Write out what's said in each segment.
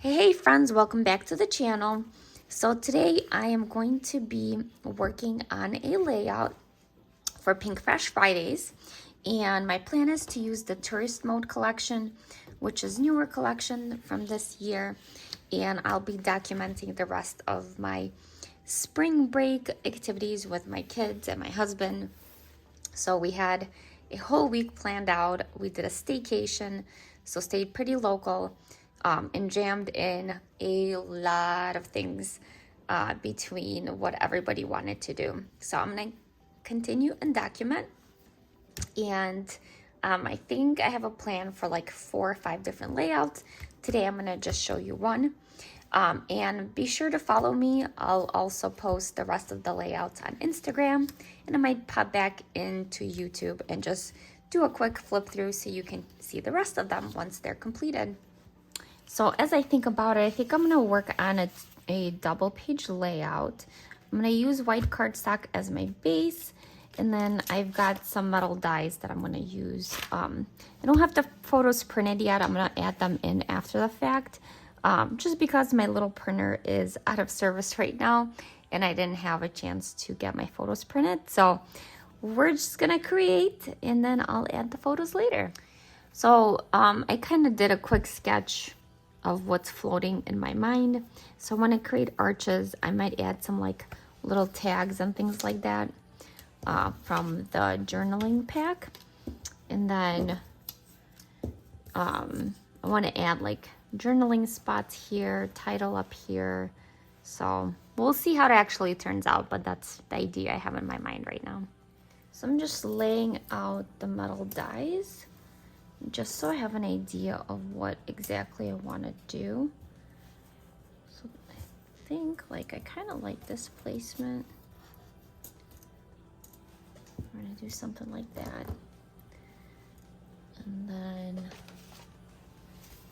Hey friends, welcome back to the channel. So today I am going to be working on a layout for Pinkfresh Fridays, and my plan is to use the tourist mode collection, which is newer collection from this year, and I'll be documenting the rest of my spring break activities with my kids and my husband. So we had a whole week planned out. We did a staycation, so stayed pretty local, and jammed in a lot of things between what everybody wanted to do. So I'm gonna continue and document. And I think I have a plan for like 4 or 5 different layouts. Today I'm gonna just show you one. And be sure to follow me. I'll also post the rest of the layouts on Instagram, and I might pop back into YouTube and just do a quick flip through so you can see the rest of them once they're completed. So as I think about it, I think I'm gonna work on a double page layout. I'm gonna use white cardstock as my base, and then I've got some metal dies that I'm gonna use. I don't have the photos printed yet. I'm gonna add them in after the fact. Just because my little printer is out of service right now and I didn't have a chance to get my photos printed. So we're just gonna create and then I'll add the photos later. So I kind of did a quick sketch of what's floating in my mind. So when I create arches, I might add some like little tags and things like that from the journaling pack. And then I want to add like journaling spots here, title up here. So we'll see how it actually turns out, but that's the idea I have in my mind right now. So I'm just laying out the metal dies just so I have an idea of what exactly I want to do. So I think like I kind of like this placement. I'm going to do something like that. And then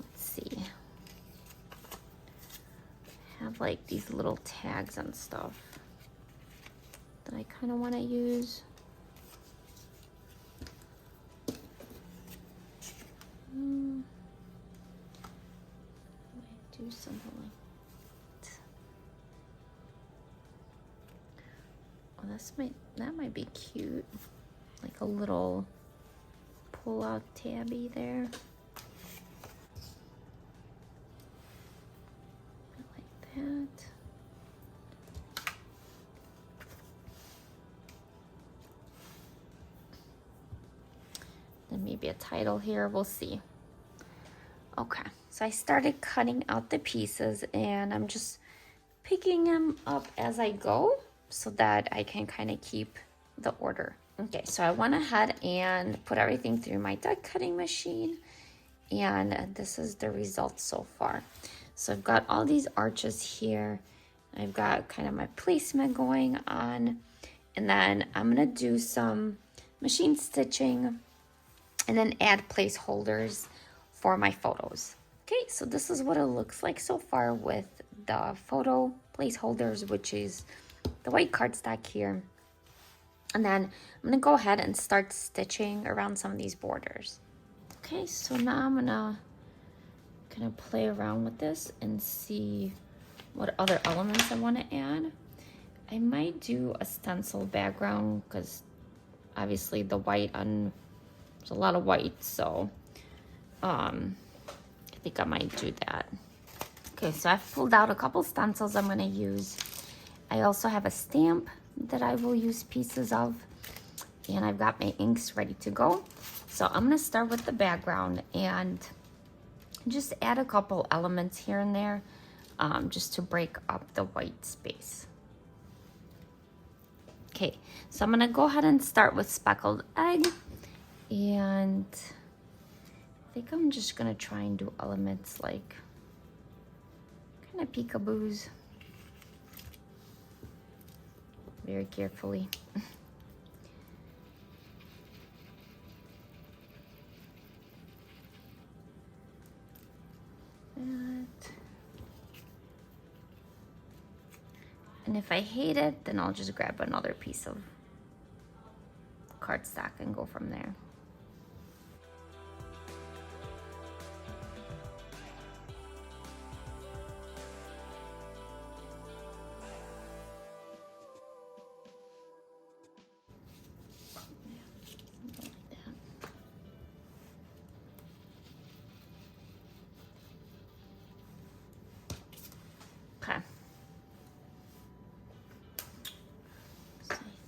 let's see. I have like these little tags and stuff that I kind of want to use. Might do something like that. Oh, that might be cute. Like a little pull-out tabby there. Like that. Then maybe a title here, we'll see. Okay, so I started cutting out the pieces and I'm just picking them up as I go so that I can kind of keep the order. Okay, so I went ahead and put everything through my die cutting machine, and this is the result so far. So I've got all these arches here. I've got kind of my placement going on, and then I'm gonna do some machine stitching and then add placeholders for my photos. Okay, so this is what it looks like so far with the photo placeholders, which is the white cardstock here. And then I'm gonna go ahead and start stitching around some of these borders. Okay, so now I'm gonna kind of play around with this and see what other elements I wanna add. I might do a stencil background because obviously the white on, there's a lot of white, so I think I might do that. Okay, so I've pulled out a couple stencils I'm gonna use. I also have a stamp that I will use pieces of, and I've got my inks ready to go. So I'm gonna start with the background and just add a couple elements here and there just to break up the white space. Okay, so I'm gonna go ahead and start with speckled egg, and I think I'm just gonna try and do elements like kind of peekaboos. Very carefully. And if I hate it, then I'll just grab another piece of cardstock and go from there.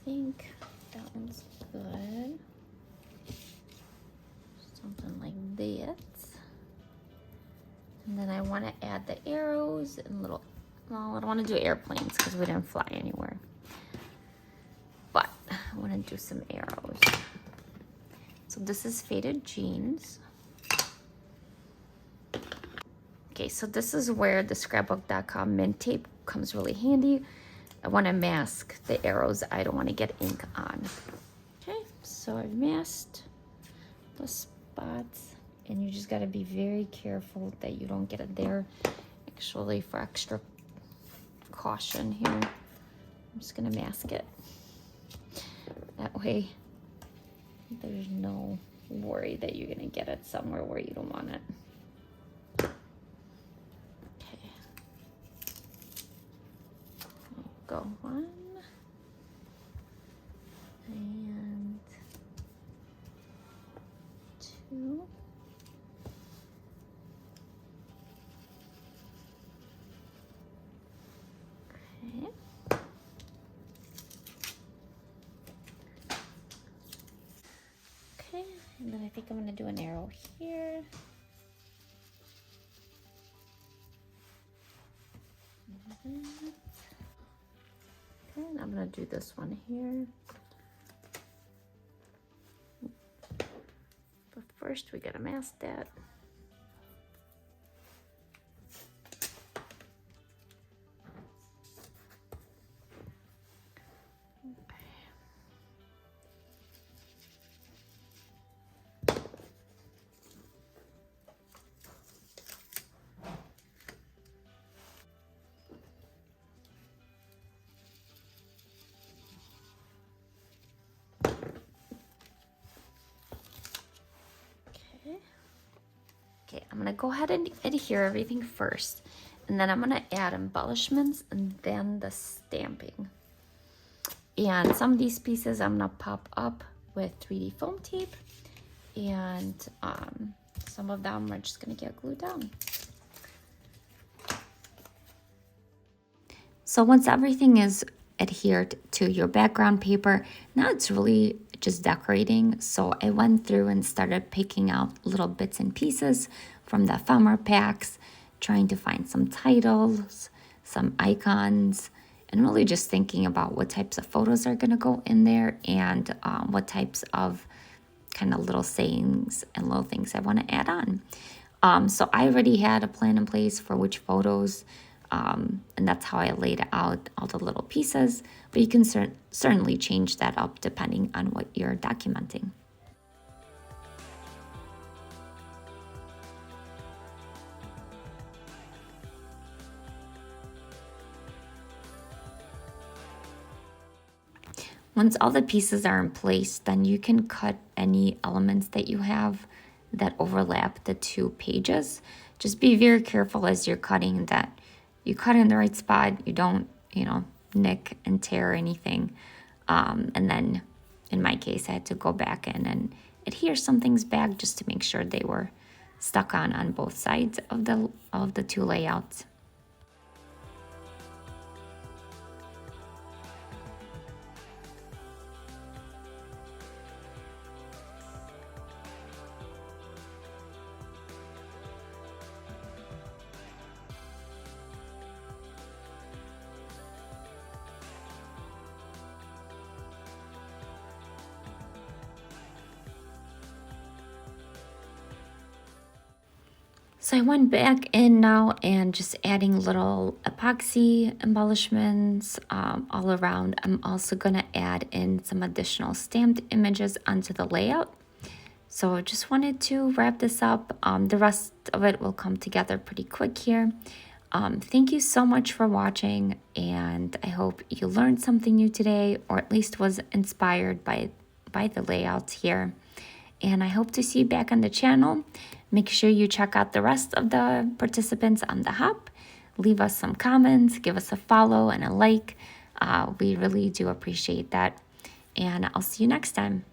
think that one's good. Something like that. And then I want to add the arrows and little, well, I don't want to do airplanes because we didn't fly anywhere. But I want to do some arrows. So this is faded jeans. Okay, so this is where the scrapbook.com mint tape comes really handy. I want to mask the arrows. I don't want to get ink on. Okay, so I've masked the spots, and you just got to be very careful that you don't get it there. Actually, for extra caution here, I'm just going to mask it. That way, there's no worry that you're going to get it somewhere where you don't want it. Okay. Go one. And two. Okay. Okay, and then I think I'm going to do an arrow here. Okay, and I'm going to do this one here. But first we got to mask that. Okay, I'm gonna go ahead and adhere everything first, and then I'm gonna add embellishments and then the stamping. And some of these pieces I'm gonna pop up with 3D foam tape, and some of them are just gonna get glued down. So once everything is adhered to your background paper, now it's really just decorating. So I went through and started picking out little bits and pieces from the ephemera packs, trying to find some titles, some icons, and really just thinking about what types of photos are going to go in there, and what types of kind of little sayings and little things I want to add on. So I already had a plan in place for which photos, and that's how I laid out all the little pieces, but you can certainly change that up depending on what you're documenting. Once all the pieces are in place, then you can cut any elements that you have that overlap the two pages. Just be very careful as you're cutting that you cut in the right spot, you don't, nick and tear anything. And then in my case, I had to go back in and adhere some things back just to make sure they were stuck on both sides of the two layouts. So I went back in now and just adding little epoxy embellishments all around. I'm also going to add in some additional stamped images onto the layout. So I just wanted to wrap this up. The rest of it will come together pretty quick here. Thank you so much for watching, and I hope you learned something new today, or at least was inspired by the layouts here. And I hope to see you back on the channel. Make sure you check out the rest of the participants on the hop. Leave us some comments, give us a follow and a like. We really do appreciate that. And I'll see you next time.